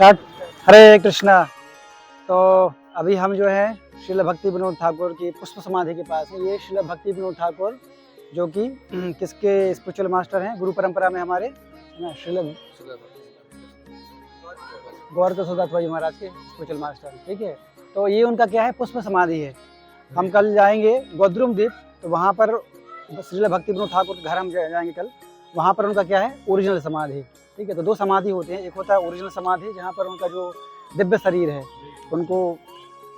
Start. हरे कृष्णा। तो अभी हम जो है श्रील भक्ति विनोद ठाकुर की पुष्प समाधि के पास है। ये श्रील भक्ति विनोद ठाकुर जो कि किसके स्पिरिचुअल मास्टर हैं, गुरु परंपरा में हमारे है ना, श्रील गौर कृष्णदास भाई महाराज के स्पिरिचुअल मास्टर। ठीक है, तो ये उनका क्या है, पुष्प समाधि है। हम कल जाएंगे गौद्रुम द्वीप, तो वहाँ पर श्रील भक्ति विनोद ठाकुर के घर हम जाएंगे कल। वहाँ पर उनका क्या है, ओरिजिनल समाधि। ठीक है, तो दो समाधि होते हैं, एक होता है ओरिजिनल समाधि जहाँ पर उनका जो दिव्य शरीर है उनको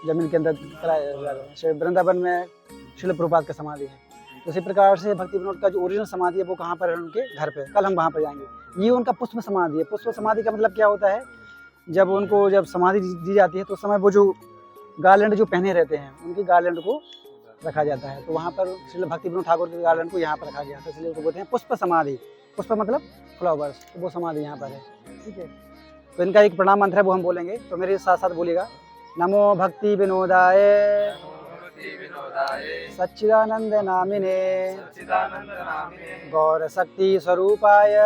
जमीन के अंदर कराया जा रहा है। वृंदावन में शिल प्रभुपाद का समाधि है। उसी प्रकार से भक्ति विनोद का जो ओरिजिनल समाधि है वो कहाँ पर है, उनके घर पे। कल हम वहाँ पर जाएंगे। ये उनका पुष्प समाधि है। पुष्प समाधि का मतलब क्या होता है, जब समाधि दी जाती है तो उस समय वो जो गार्लैंड जो पहने रहते हैं उनकी गार्लैंड को रखा जाता है। तो वहाँ पर श्रील भक्ति विनोद ठाकुर के गार्लैंड को यहाँ पर रखा गया था, इसलिए उसको बोलते हैं पुष्प समाधि। पुष्प मतलब फ्लावर्स, तो वो समाधि यहाँ पर है। ठीक है, तो इनका एक प्रणाम मंत्र है, वो हम बोलेंगे, तो मेरे साथ साथ बोलिएगा। नमो भक्ति विनोदाय सच्चिदानंद नामिने गौर शक्ति स्वरूपाय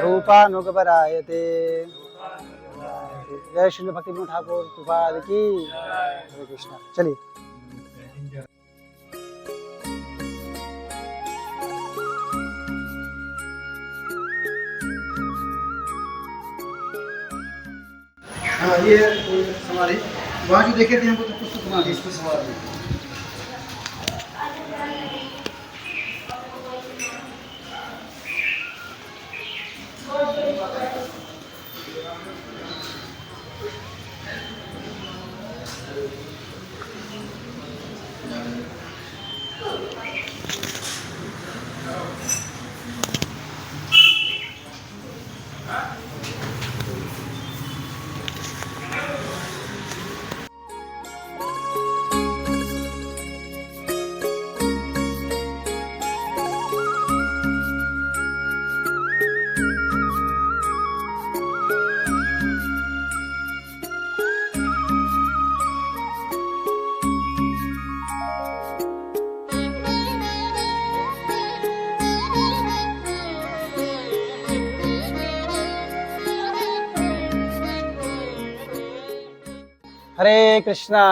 रूपानुगबरायते। जय श्री भक्ति विनोद ठाकुर प्रभुपाद की। हरे कृष्णा। चलिए। हाँ, ये समाधि वहाँ जो देखे थे हमको, तो पुष्प समाधि। हरे कृष्णा।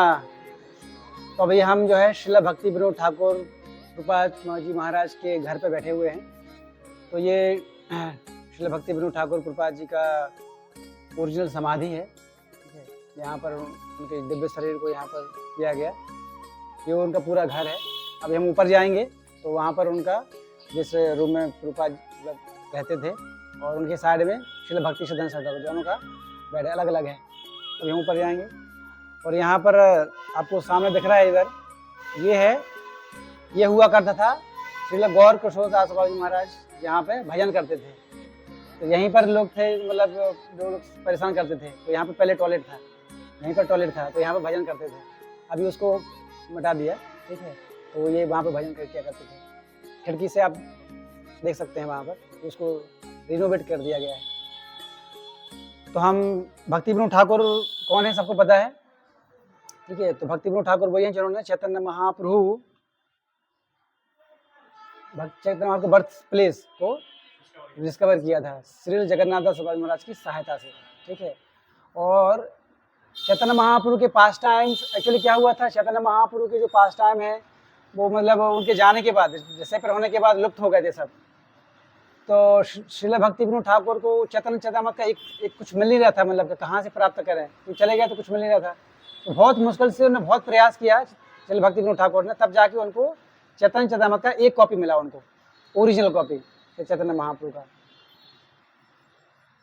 तो अभी हम जो है श्रील भक्ति विनोद ठाकुर प्रभुपाद जी महाराज के घर पे बैठे हुए हैं। तो ये श्रील भक्ति विनोद ठाकुर प्रभुपाद जी का ओरिजिनल समाधि है। यहाँ पर उनके दिव्य शरीर को यहाँ पर दिया गया। ये उनका पूरा घर है। अभी हम ऊपर जाएंगे तो वहाँ पर उनका जिस रूम में प्रभुपाद रहते थे और उनके साइड में श्रील भक्ति सिद्धांत ठाकुर, दोनों का बेड अलग अलग है। अभी हम ऊपर जाएंगे और यहाँ पर आपको सामने दिख रहा है, इधर ये हुआ करता था श्रील गौर कृष्णदास जी महाराज यहाँ पे भजन करते थे। तो यहीं पर लोग थे, मतलब जो लोग परेशान करते थे, तो यहाँ पे पहले टॉयलेट था, यहीं पर टॉयलेट था, तो यहाँ पे भजन करते थे। अभी उसको मिटा दिया। ठीक है, तो ये वहाँ पे भजन किया करते थे। खिड़की से आप देख सकते हैं वहाँ पर, तो उसको रिनोवेट कर दिया गया है। तो हम भक्ति विनोद ठाकुर कौन है, सबको पता है। ठीक है, तो भक्ति विनोद ठाकुर वही हैं जिन्होंने चैतन्य महाप्रभु बर्थ प्लेस को डिस्कवर किया था श्री जगन्नाथ दास महाराज की सहायता से। ठीक है, और चैतन्य महाप्रभु के पास टाइम्स, एक्चुअली क्या हुआ था, चैतन्य महाप्रभु के जो पास टाइम है वो मतलब उनके जाने के बाद, जैसे पर होने के बाद लुप्त हो गए थे सब। तो श्रील भक्ति विनोद ठाकुर को चैतन्य चेतामृत का एक कुछ मिल नहीं रहा था, मतलब कहाँ से प्राप्त करें, तो चले गए तो कुछ मिल नहीं रहा था। तो बहुत मुश्किल से उन्होंने बहुत प्रयास किया श्रील भक्ति विनोद ठाकुर ने, तब जाके उनको चैतन्य चेतामृत का एक कॉपी मिला उनको, ओरिजिनल कॉपी चैतन्य महाप्रभु का।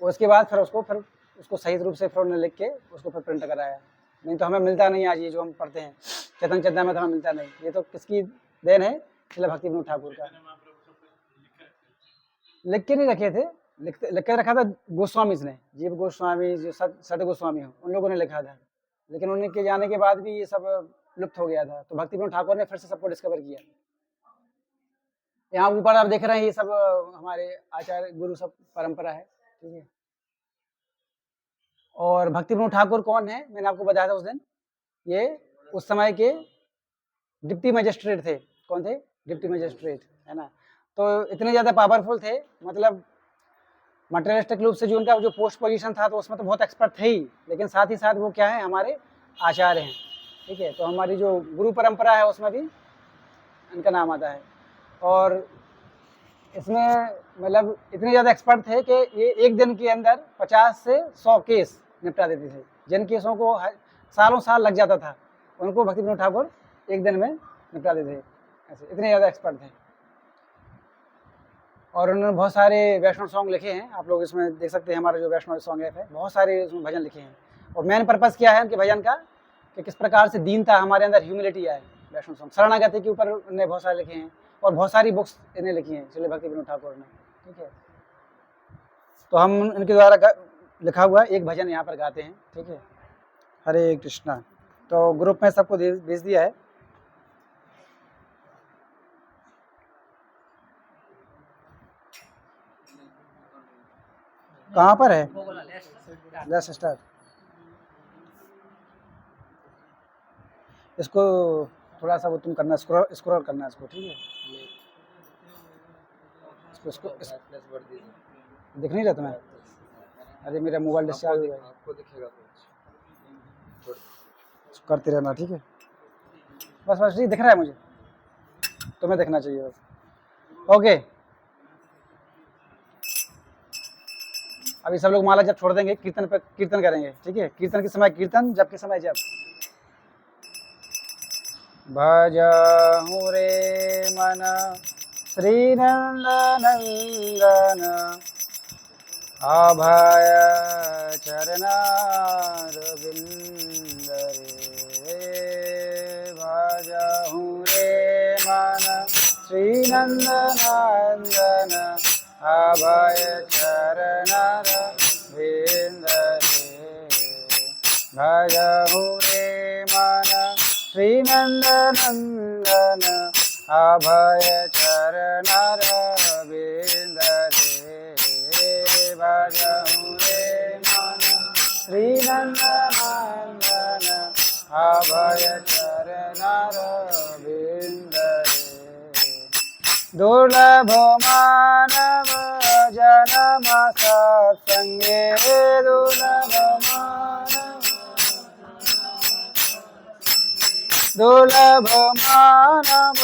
उसके बाद फिर उसको सही रूप से फिर उन्होंने लिख के उसको फिर प्रिंट कराया। नहीं तो हमें मिलता नहीं आज ये जो हम पढ़ते हैं चैतन्य चेतामृत, हमें मिलता नहीं। ये तो किसकी देन है, श्रील भक्ति विनोद ठाकुर का। लिख के नहीं रखे थे, लिख के रखा था गोस्वामी ने, जीव गोस्वामी जो सत गोस्वामी हो, उन लोगों ने लिखा था। लेकिन उनके जाने के बाद भी ये सब लुप्त हो गया था। तो भक्ति विनोद ठाकुर ने फिर से सबको डिस्कवर किया। यहाँ ऊपर आप देख रहे हैं, ये सब हमारे आचार्य गुरु सब परंपरा है। ठीक है, और भक्ति विनोद ठाकुर कौन है, मैंने आपको बताया था उस दिन। ये उस समय के डिप्टी मजिस्ट्रेट थे। कौन थे? डिप्टी मजिस्ट्रेट, है ना। तो इतने ज़्यादा पावरफुल थे, मतलब मटेरियलिस्टिक रूप से जो उनका जो पोस्ट पोजीशन था तो उसमें तो बहुत एक्सपर्ट थे ही, लेकिन साथ ही साथ वो क्या है, हमारे आचार्य हैं, ठीक है। तो हमारी जो गुरु परंपरा है उसमें भी इनका नाम आता है। और इसमें मतलब इतने ज़्यादा एक्सपर्ट थे कि ये एक दिन के अंदर 50 से 100 केस निपटा देते थे। जिन केसों को सालों साल लग जाता था, उनको भक्ति विनोद ठाकुर एक दिन में निपटा देते थे, ऐसे इतने ज़्यादा एक्सपर्ट थे। और उन्होंने बहुत सारे वैष्णव सॉन्ग लिखे हैं, आप लोग इसमें देख सकते हैं। हमारा जो वैष्णव सॉन्ग ऐप है, बहुत सारे उसमें भजन लिखे हैं। और मेन पर्पज़ क्या है उनके भजन का, कि किस प्रकार से दीनता हमारे अंदर, ह्यूमिलिटी आए। वैष्णव सॉन्ग शरणागति के ऊपर उन्होंने बहुत सारे लिखे हैं, और बहुत सारी बुक्स इन्हें लिखी हैं श्रील भक्ति विनोद ठाकुर ने, ठीक है। तो हम इनके द्वारा लिखा हुआ एक भजन यहाँ पर गाते हैं, ठीक है। हरे कृष्णा। तो ग्रुप में सबको भेज दिया है। कहाँ पर है? Let's start. इसको थोड़ा सा वो तुम करना, स्क्रॉल करना इसको, ठीक है। इसको दिख नहीं रहा तुम्हें? अरे मेरा मोबाइल डिस्चार्ज हो गया। आपको दिखेगा तो करते रहना, ठीक है। बस ठीक दिख रहा है मुझे, तुम्हें देखना चाहिए बस। ओके, अभी सब लोग माला जब छोड़ देंगे, कीर्तन पर कीर्तन करेंगे, ठीक है। कीर्तन के समय कीर्तन, जब के समय जब। भजहु रे मन श्री नंदन अभय चरणारविंद रे। भजहु रे मन श्री नंदन अभय चरणारविंद रे। भजहु रे मन श्री नंदन अभय चरणारविंद रे। भजहु रे मन श्री नंदन अभय चरणारविंद रे। दुर्लभ मानव जन्म सत्संगे, दुर्लभ मानव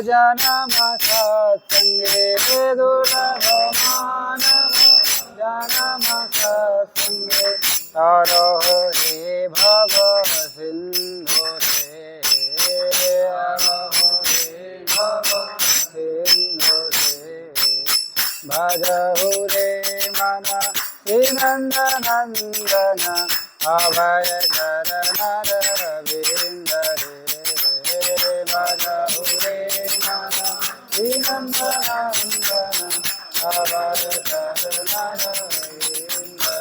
जन्म सत्संगे, दुर्लभ मानव जन्म सत्संगे। तारो हे भव सिंधु रे, तारो हे भव सिंधु रे। भजहु रे मन श्री नंदन अभय चरणारविंद रे। भजहु रे मन श्री नंदन अभय चरणारविंद रे।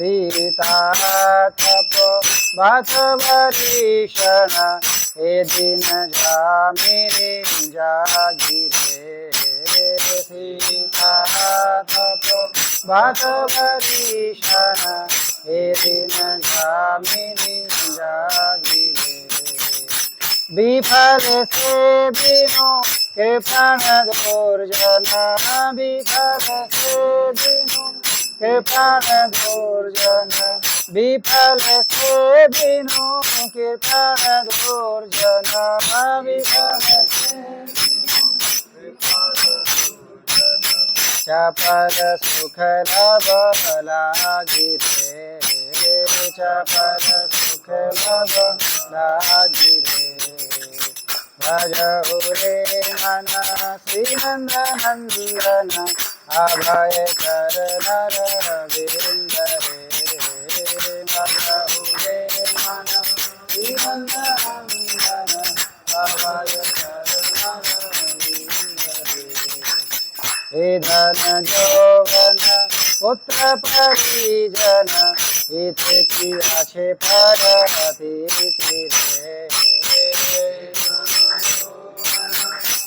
सीता तप बत भरीषण हे दिन जामिनी जागी रे। सीता तप बत भरीषण हे दिन जामिनी जागी रे। विफल से बिनु कृपण दुर्जन, विफल से बिनु कृपण दुर्जन, विफल से बिनु कृपण दुर्जन, विफल से चपल सुख लब लागी रे। चपल सुख लब लागी रे। भजहु रे मन श्री नंदन अभय चरणारविंद रे। भजहु रे मन श्री नंदन अभय चरणारविंद रे। हे धन जौवन पुत्र परिजन, इति किया छे परतीति रे।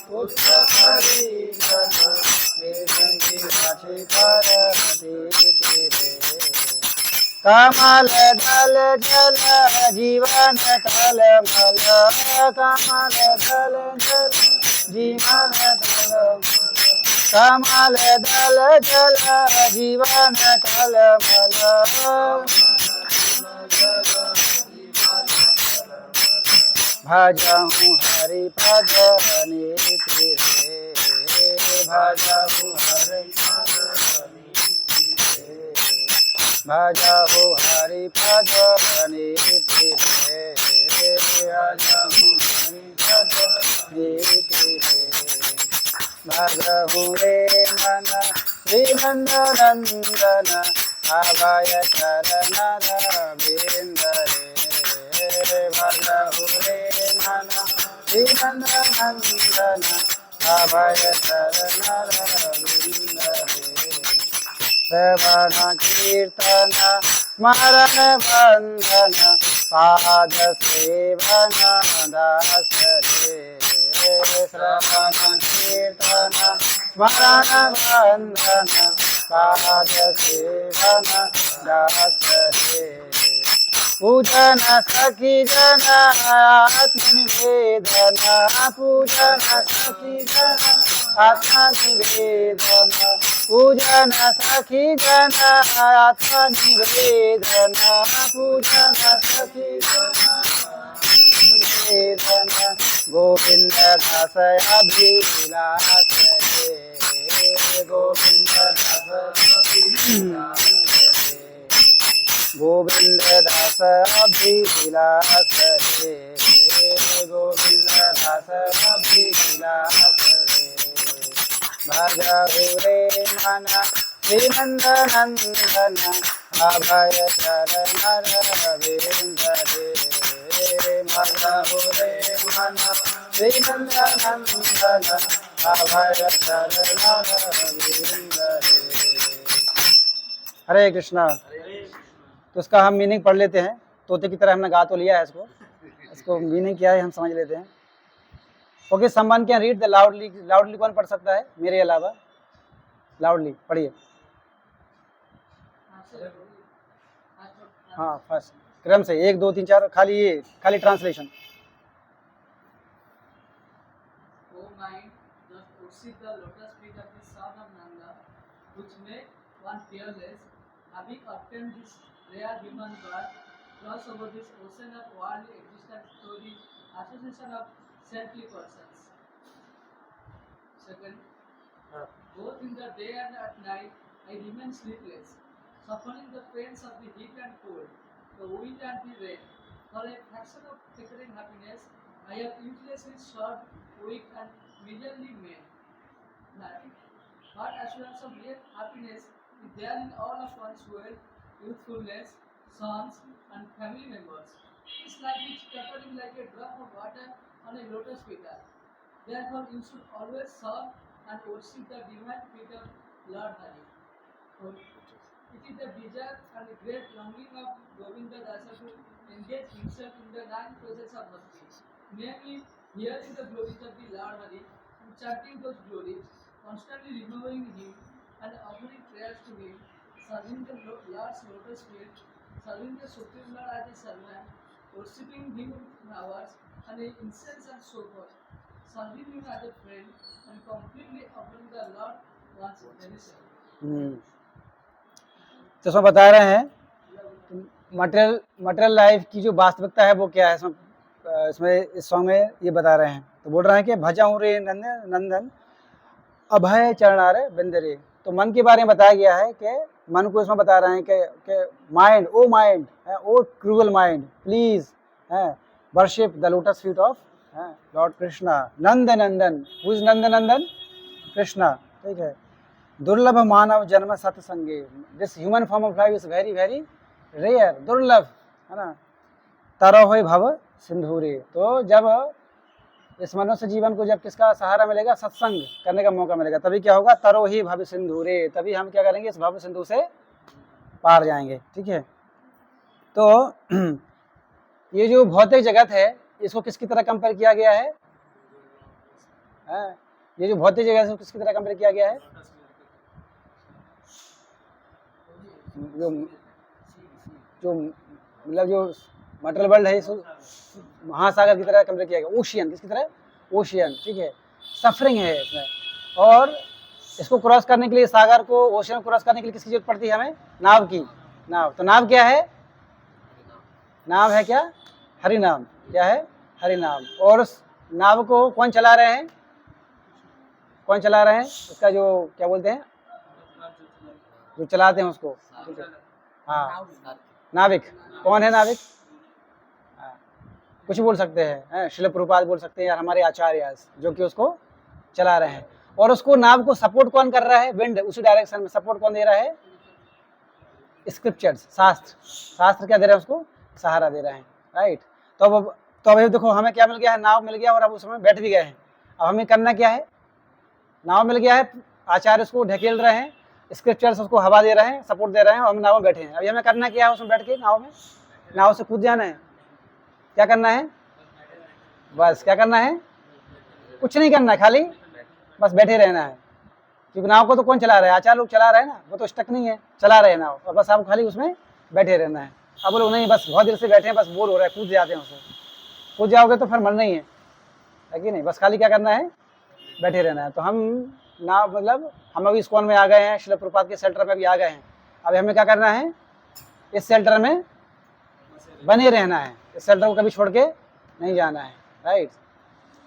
पुत्र परिजन इति किया छे परतीति रे। कमल दल जल जीवन तल मल, कमल दल जल जीवन तल मल। कमल दल जल जीवन कलमल भजहु हरि पद नीति रे भजहु हरि भजहु हरि पद नीति रे भजहु हरि पद नीति रे भजहु रे मन श्रीनंदनंदन अभय चरण रविंद्र रे भजहु रे मन श्रीनंदनंदन अभय चरण रविंद्र रे श्रवण कीर्तन स्मरण बंधन पाद सेवन दास रे श्रवण कीर्तन स्मरण बंधन पाद सेवन दास रे पूजन सखी जन आत्मनिवेदन पूजन सखी जन आत्मनिवेदन पूजन सखी जन आत्मनिवेदन पूजन सखी जन निवेदन गोविंद दास अभिलाष रे गोविंद दास अभिलाष गोविंद दास अभिलाष रे गोविंद दास अभिलाष रे भजहु रे मन श्रीनंदनंदन अभय चरण रविंद्र रे भजहु रे मन श्रीनंदनंदन अभय चरण रविंद्र रे। हरे कृष्णा। तो इसका हम मीनिंग पढ़ लेते हैं। तोते की तरह हमने गा तो लिया है इसको मीनिंग क्या है हम समझ लेते हैं। Okay, someone can read the loudly. Loudly कौन पढ़ सकता है मेरे अलावा? लाउडली पढ़िए। हाँ, फर्स्ट क्रम से 1 2 3 4 खाली translation. Rare human birth cross over this ocean of worldly existence through the association of saintly persons. Second, both in the day and at night, I remain sleepless, suffering the pains of the heat and cold, the wind and the rain. For a fraction of flickering happiness, I have uselessly short, weak, and miserly made. What assurance of real happiness is there in all of one's wealth, youthfulness, sons, and family members? It's like it's tapering like a drop of water on a lotus petal. Therefore, you should always serve and worship the divine feet of Lord Hari. It is the desire and the great longing of Govinda Dasa to engage himself in the 9 process of bhakti, namely hearing the glories of the Lord Hari and chanting those glories, constantly remembering him and offering prayers to him, serving the Lord's lotus feet, serving the Supreme Lord as a servant, worshipping him in hours and in incense and so forth, serving him as a friend, and completely offering the Lord one's benefit. तो इसमें बता रहे हैं material life की जो वास्तविकता है वो क्या है। इसमें इस सॉन्ग में ये बता रहे हैं। तो बोल रहे हैं कि भजहु रे नंदन अभय चरणारे बिंदरे। तो मन के बारे में बताया गया है कि मन को इसमें बता रहे हैं कि mind, O cruel mind, please worship the lotus feet of lord Krishna. Nandan, who is Nandan? Krishna, ठीक है। दुर्लभ मानव जन्म सत्संगे। This human form of life is very very rare, दुर्लभ, है ना। तरह भव सिंधुरे। तो जब इस मनुष्य जीवन को जब किसका सहारा मिलेगा? सत्संग करने का मौका मिलेगा, तभी क्या होगा? तरो ही भव सिंधुरे, तभी हम क्या करेंगे? इस भव सिंधु से पार जाएंगे, ठीक है। तो ये जो भौतिक जगत है इसको किसकी तरह कंपेयर किया गया है? ये जो भौतिक जगत है किसकी तरह कंपेयर किया गया है? जो मतलब जो मटेरियल वर्ल्ड है इसको महासागर की तरह कंपेयर किया गया। ओशियन, किसकी तरह? ओशियन, ठीक है। सफरिंग है इसमें। और इसको क्रॉस करने के लिए, सागर को, ओशन क्रॉस करने के लिए किसकी जरूरत पड़ती है हमें? नाव की। नाव, तो नाव क्या है? नाव है क्या? हरि नाम। क्या है? हरि नाम। और उस नाव को कौन चला रहे हैं? कौन चला रहे हैं? उसका जो क्या बोलते हैं, जो चलाते हैं उसको, ठीक है, हाँ, नाविक। कौन है नाविक? हाँ, कुछ बोल सकते हैं, श्रील प्रभुपाद बोल सकते हैं, या हमारे आचार्य जो कि उसको चला रहे हैं। और उसको, नाव को सपोर्ट कौन कर रहा है? विंड, उसी डायरेक्शन में सपोर्ट कौन दे रहा है? स्क्रिप्चर्स, शास्त्र। शास्त्र क्या दे रहे हैं? उसको सहारा दे रहे हैं, राइट। तो अब देखो हमें क्या मिल गया है? नाव मिल गया, और अब उसमें बैठ भी गए हैं। अब हमें करना क्या है? नाव मिल गया है, आचार्य उसको ढकेल रहे हैं, स्क्रिप्चर्स उसको हवा दे रहे हैं, सपोर्ट दे रहे हैं, और हम नाव में बैठे हैं। अभी हमें करना क्या है? उसमें बैठ के नाव में, नाव से कूद जाना है। क्या करना है? बस क्या करना है? कुछ नहीं करना है, खाली बस बैठे रहना है। क्योंकि नाव को तो कौन चला रहा है? आचार्य लोग चला रहे हैं ना, वो तो स्टक नहीं है, चला रहे हैं नाव, और बस आपको खाली उसमें बैठे रहना है। अब बोलो नहीं, बस बहुत देर से बैठे हैं, बस बोर हो रहा है, कूद जाते हैं उसमें। कूद जाओगे तो फिर मरना ही है कि नहीं? बस खाली क्या करना है? बैठे रहना है। तो हम नाव, मतलब हम अभी इस्कॉन में आ गए हैं, श्रील प्रभुपाद के शेल्टर में भी आ गए हैं। अभी हमें क्या करना है? इस शेल्टर में बने रहना है, इस शेल्टर को कभी छोड़ के नहीं जाना है, राइट।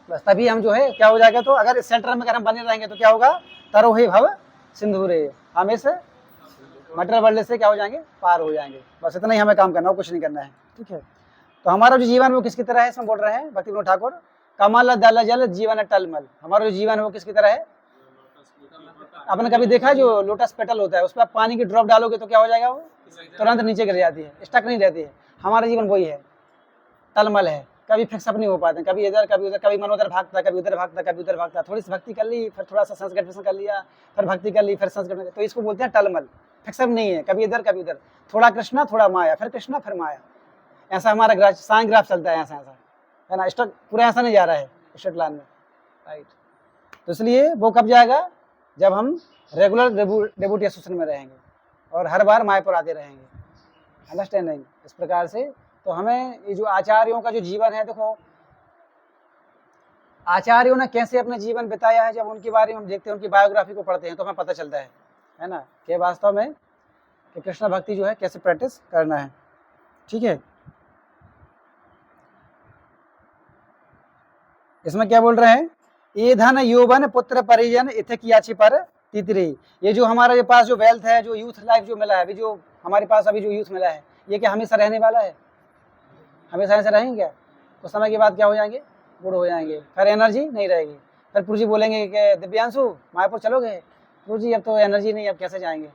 बस तभी हम जो है क्या हो जाएगा? तो अगर इस सेंटर में अगर हम बने रहेंगे तो क्या होगा? तरो ही भव सिंधुरे, हम इस मटेरियल वर्ल्ड से क्या हो जाएंगे? पार हो जाएंगे। बस इतना ही हमें काम करना है, कुछ नहीं करना है, ठीक है। तो हमारा जो जीवन वो किसकी तरह है? इसमें बोल रहे हैं भक्ति विनोद ठाकुर, कमल दल जल जीवन टलमल। हमारा जो जीवन है वो किसकी तरह है? आपने कभी देखा जो लोटस पेटल होता है, उस पर आप पानी की ड्रॉप डालोगे तो क्या हो जाएगा? वो तुरंत नीचे गिर जाती है, स्टक नहीं रहती है। हमारा जीवन वही है, टलमल है, कभी फिक्सअप नहीं हो पाते, कभी इधर कभी उधर, कभी मन उधर भागता, कभी उधर भागता, कभी उधर भागता। थोड़ी सी भक्ति कर ली, फिर थोड़ा सा संस्कृत कर लिया, फिर भक्ति कर ली, फिर संस्कृत, तो इसको बोलते हैं टलमल। फिक्सअप नहीं है, कभी इधर कभी उधर, थोड़ा कृष्णा थोड़ा माया, फिर कृष्णा फिर माया। ऐसा हमारा ग्राफ, साइन ग्राफ चलता है, ऐसा ऐसा है ना, स्टक पूरा ऐसा नहीं जा रहा है स्ट्रेट लाइन में, राइट। तो इसलिए वो कब जाएगा? जब हम रेगुलर डेबूटी एसोसिएशन में रहेंगे और हर बार मायापुर आते रहेंगे। अंडरस्टैंडिंग इस प्रकार से। तो हमें ये जो आचार्यों का जो जीवन है, देखो आचार्यों ने कैसे अपना जीवन बिताया है, जब उनके बारे में हम देखते हैं, उनकी बायोग्राफी को पढ़ते हैं, तो हमें पता चलता है ना, कि वास्तव में कि कृष्ण भक्ति जो है कैसे प्रैक्टिस करना है, ठीक है। इसमें क्या बोल रहे हैं? ये धन यौवन पुत्र परिजन इथे कियाची पर तितरी। ये जो हमारे पास जो वेल्थ है, जो यूथ लाइफ जो मिला है, अभी जो हमारे पास अभी जो यूथ मिला है, ये क्या हमेशा रहने वाला है? हमेशा ऐसे रहेंगे क्या? कुछ समय के बाद क्या हो जाएंगे? बूढ़े हो जाएंगे, फिर एनर्जी नहीं रहेगी। फिर प्रभु जी बोलेंगे कि दिव्यांशु मायापुर चलोगे? प्रभु जी अब तो एनर्जी नहीं, अब कैसे जाएंगे?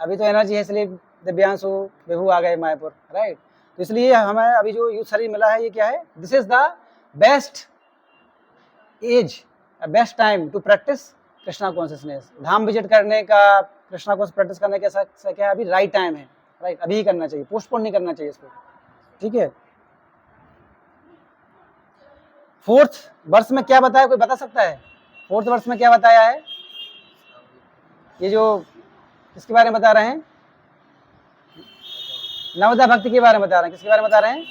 अभी तो एनर्जी है, इसलिए दिव्यांशु विभू आ गए मायापुर, राइट। तो इसलिए हमें अभी जो यूथ शरीर मिला है, ये क्या है? This is the best age, best time to practice Krishna consciousness. धाम विजिट करने का, कृष्णा कॉन्शियस प्रैक्टिस करने का क्या है? अभी राइट टाइम है, राइट। अभी ही करना चाहिए, पोस्टपोन नहीं करना चाहिए इसको, ठीक है। फोर्थ वर्ष में क्या बताया, कोई बता सकता है? फोर्थ वर्ष में क्या बताया है? ये जो किसके बारे में बता रहे हैं? नवदा भक्ति के बारे में बता रहे हैं। किसके बारे में बता रहे हैं?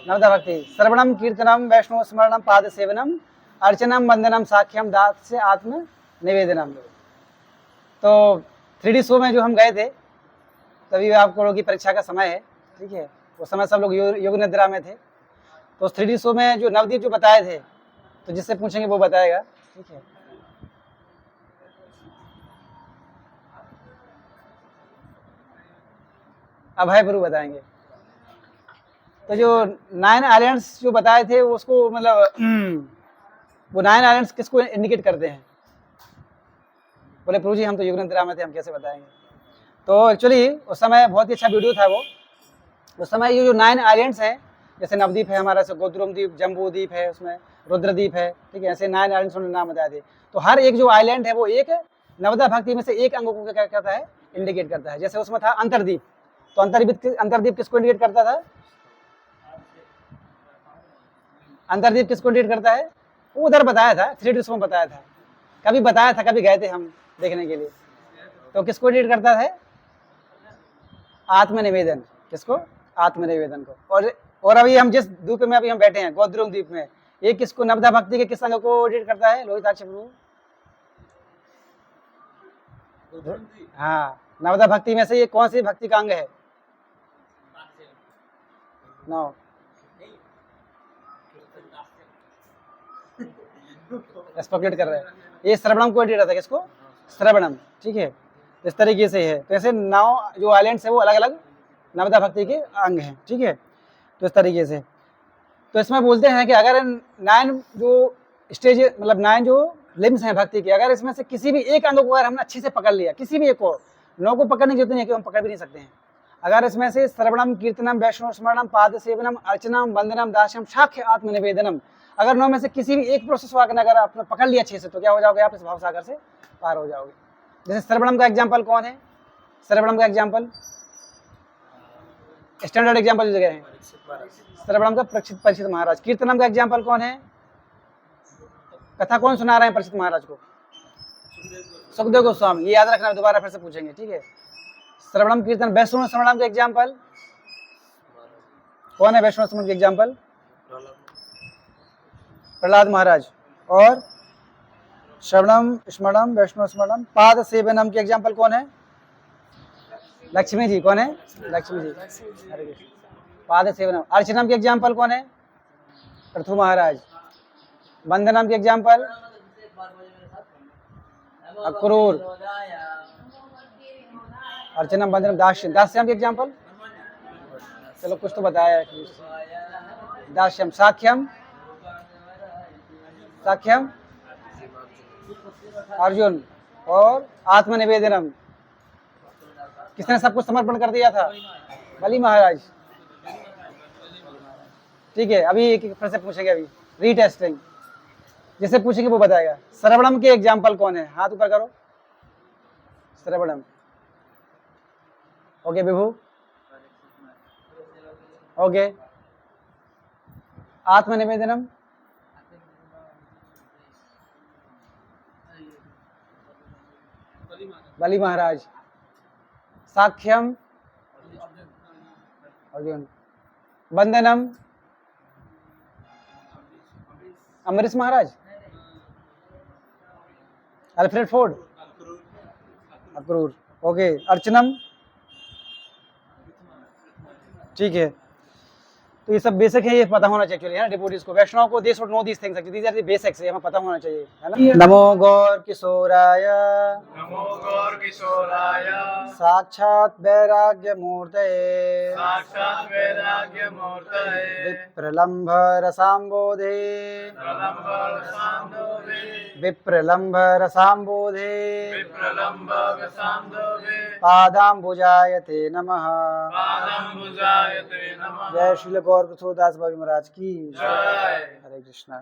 नवदा भक्ति। श्रवणम कीर्तनम वैष्णव स्मरणम पाद सेवनम अर्चनम वंदनम साख्यम दात से आत्म निवेदनम। तो 3D शो में जो हम गए थे, तभी आप लोगों की परीक्षा का समय है, ठीक है। उस समय सब लोग योग निद्रा में थे। तो 3D शो में जो नवदीप जो बताए थे, तो जिससे पूछेंगे वो बताएगा, ठीक है। अभय गुरु बताएंगे। तो जो 9 आइलैंड्स जो बताए थे, उसको मतलब वो 9 आइलैंड्स किसको इंडिकेट करते हैं? बोले प्रभु जी हम तो योग निद्रा में थे, हम कैसे बताएंगे? तो एक्चुअली उस समय बहुत ही अच्छा वीडियो था वो। उस समय ये जो 9 आइलैंड्स हैं, जैसे नवद्वीप है हमारा, से गोद्रुम द्वीप, जम्बू द्वीप है, उसमें रुद्रद्वीप है, ठीक है। ऐसे 9 आइलैंड्स उन्होंने नाम बताए थे। तो हर एक जो आइलैंड है वो एक नवदा भक्ति में से एक अंग को क्या करता है? इंडिकेट करता है। जैसे उसमें था अंतरद्वीप, तो अंतरद्वीप किसको इंडिकेट करता था? अंतरद्वीप किसको इंडिकेट करता है? वो उधर बताया था, 3D शो में बताया था, कभी बताया था, कभी गए थे हम देखने के लिए। तो किसको इंडिकेट करता है? आत्मनिवेदन। किसको? आत्मनिवेदन को। और अभी हम जिस द्वीप में अभी हम बैठे हैं, गोद्रुम द्वीप में, ये किसको, नवदा भक्ति के किस अंग को इंडिकेट करता है? लोहिताक्ष प्रभु। हाँ, नवदा भक्ति में से ये कौन सी भक्ति का अंग है? नौ स्पेकुलेट कर रहे हैं। ये श्रवणम को एडिट रहता है, किसको? श्रवणम, ठीक है। इस तरीके से है। तो ऐसे 9 जो आइलैंड्स है वो अलग अलग नवदा भक्ति के अंग हैं, ठीक है। तो इस तरीके से तो इसमें बोलते हैं कि अगर 9 जो स्टेज मतलब 9 जो लिम्स हैं भक्ति के, अगर इसमें से किसी भी एक अंग को अगर हमने अच्छे से पकड़ लिया, किसी भी एक को, 9 को पकड़ने की जरूरत नहीं है कि हम पकड़ भी नहीं सकते हैं। अगर इसमें से श्रवणम, कीर्तनम, वैष्णव स्मरणम, पाद सेवनम, अर्चनम, वंदनम, दास्यम, साख्य आत्मनिवेदनम, अगर 9 में से किसी भी एक प्रोसेस को अगर आपने पकड़ लिया अच्छे से, तो क्या हो जाओगे आप? इस भाव सागर से पार हो जाओगे। जैसे श्रवणम का एग्जाम्पल कौन है? श्रवणम का एग्जाम्पल स्टैंडर्ड एग्जाम्पल जो जगह है, श्रवणम का परीक्षित महाराज। कीर्तनम का एग्जाम्पल कौन है? कथा कौन सुना रहे हैं परीक्षित महाराज को? सुखदेव गोस्वामी। ये याद रखना, दोबारा फिर से पूछेंगे, ठीक है। श्रवणम कीर्तन। वैष्णव श्रवणम के एग्जाम्पल कौन है? वैष्णव श्रवण के एग्जाम्पल प्रहलाद महाराज। और श्रवणम स्मरणम, वैष्णव स्मरणम, पाद सेवनम के एग्जाम्पल कौन है? लक्ष्मी जी। कौन है? लक्ष्मी जी। हरे कृष्ण। पाद सेवनम। अर्चनम के एग्जाम्पल कौन है? पृथु महाराज। वंदनम के एग्जाम्पल अक्रूर। अर्चनम, वंदनम, दास्यम। दास्यम के एग्जाम्पल चलो कुछ तो बताया है। दास्यम। साख्यम, साख्यम अर्जुन। और आत्मनिवेदनम किसने सब कुछ समर्पण कर दिया था? बलि महाराज, ठीक है। अभी एक एक फिर से पूछेंगे, अभी रीटेस्टिंग। जिसे पूछेंगे वो बताएगा। श्रवणम के एग्जाम्पल कौन है? हाथ ऊपर करो। श्रवणम। ओके विभू। ओके। आत्मनिवेदनम बलि महाराज। साख्यम अर्जुन। वंदनम Amrish Maharaj. Alfred Ford. Akrur. Okay. अर्चनम, ठीक है। तो ये सब बेसिक है, ये पता होना चाहिए एक्चुअली, है ना, डिवोटीज को, वैष्णव को। They should know these things actually, these are the basics, हमें पता होना चाहिए, है ना। नमो गौर किशोराय, नमो गौर किशोराय, साक्षात वैराग्य मूर्तये, साक्षात् वैराग्य मूर्तये, विप्रलंभ रसाम्बोधे, प्रलंब रसाम्बोधे, विप्रलंभ रसाम्बोधे, विप्रलंब रसाम्बोधे, पादाम्बुजाय ते नमः। पादम्बुजाय ते नमः। जय श्री गौर किशोरदास बाबू महाराज की जय। हरे कृष्णा।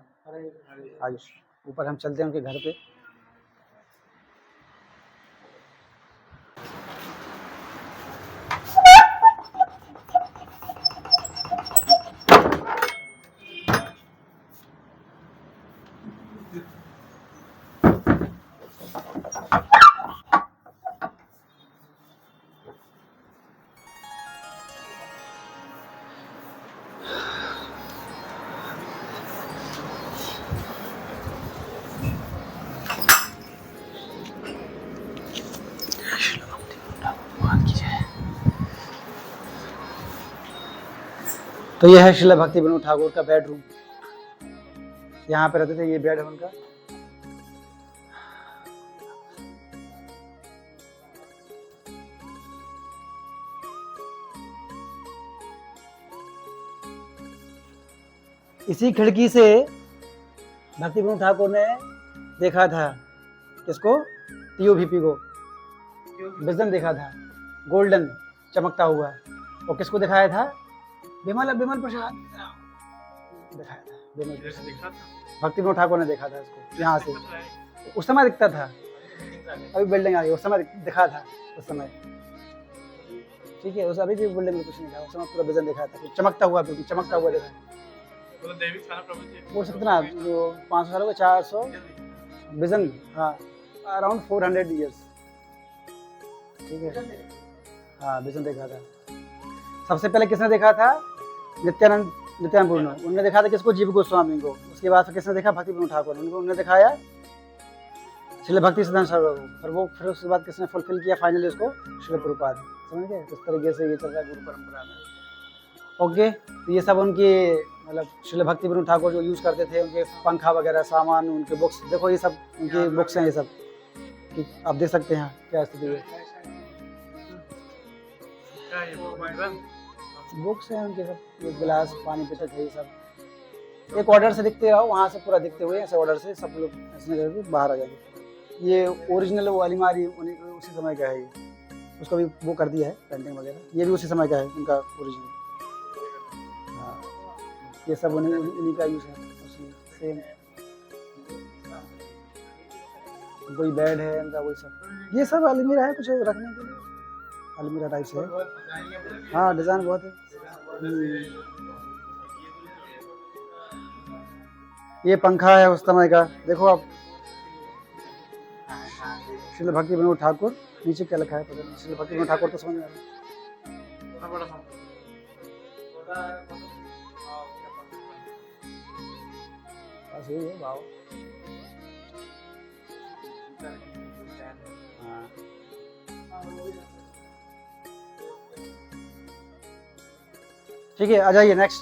आगे ऊपर हम चलते हैं उनके घर पे। तो यह है श्रील भक्ति विनोद ठाकुर का बेडरूम। यहाँ पे रहते थे, ये बेड है उनका। इसी खिड़की से भक्ति विनोद ठाकुर ने देखा था किसको? टीओवीपी को। विजन देखा था, गोल्डन चमकता हुआ। और किसको दिखाया था? विमल प्रसाद दिखाया था। विमल प्रसाद। भक्ति विनोद ठाकुर ने देखा था इसको यहाँ से। उस समय दिखता था, अभी बिल्डिंग आ गई, उस समय दिखा था उस समय, ठीक है। उस अभी भी बिल्डिंग में कुछ नहीं था, उस समय पूरा विजन देखा था, चमकता हुआ, बिल्कुल चमकता हुआ देखा। वो कितना जो 500 सालों का 400 विजन, हाँ अराउंड 400 ईयर्स, ठीक है। हाँ विजन देखा था। सबसे पहले किसने देखा था? नित्यानंद पूर्ण। उन्होंने देखा था किसको? जीव गोस्वामी को। उसके बाद फिर किसने देखा? भक्ति विनोद ठाकुर। उन्होंने दिखाया श्रील भक्ति सिद्धांत सरकार फिर उसके बाद किसने फुलफिल किया फाइनली उसको? श्रील प्रभुपाद। समझ गए? इस तरीके से ये चल रहा है गुरु परंपरा में। ओके, तो ये सब उनके मतलब श्रील भक्ति विनोद ठाकुर जो यूज़ करते थे, उनके पंखा वगैरह सामान, उनके बुक्स, देखो ये सब उनकी बुक्स हैं, ये सब कि आप देख सकते हैं क्या स्थिति है। क्या ये भगवान? बुक्स हैं उनके सब, ये गिलास पानी पीते थे ये सब। एक ऑर्डर से दिखते रहो, वहाँ से पूरा दिखते हुए ऐसे ऑर्डर से सब लोग ऐसे करके बाहर आ जाएंगे। ये ओरिजिनल वो अलमारी उसी समय का है, ये उसको भी वो कर दिया है पेंटिंग वगैरह, ये भी उसी समय का है उनका ओरिजिनल। हाँ, ये सब उन्हीं का यूज़ है उसी सेम। वही बेड है उनका, वही सब। ये सब अलमीरा है कुछ रखने के लिए, अलमीरा टाइप से है। हाँ, डिज़ाइन बहुत है। ये पंखा है उस समय का, देखो आप। श्रील भक्ति विनोद ठाकुर, नीचे क्या लिखा है पता नहीं। श्रील भक्ति विनोद ठाकुर तो समझ में आ रहा है। बस यही है भाव। हाँ, ठीक है, आ जाइए नेक्स्ट।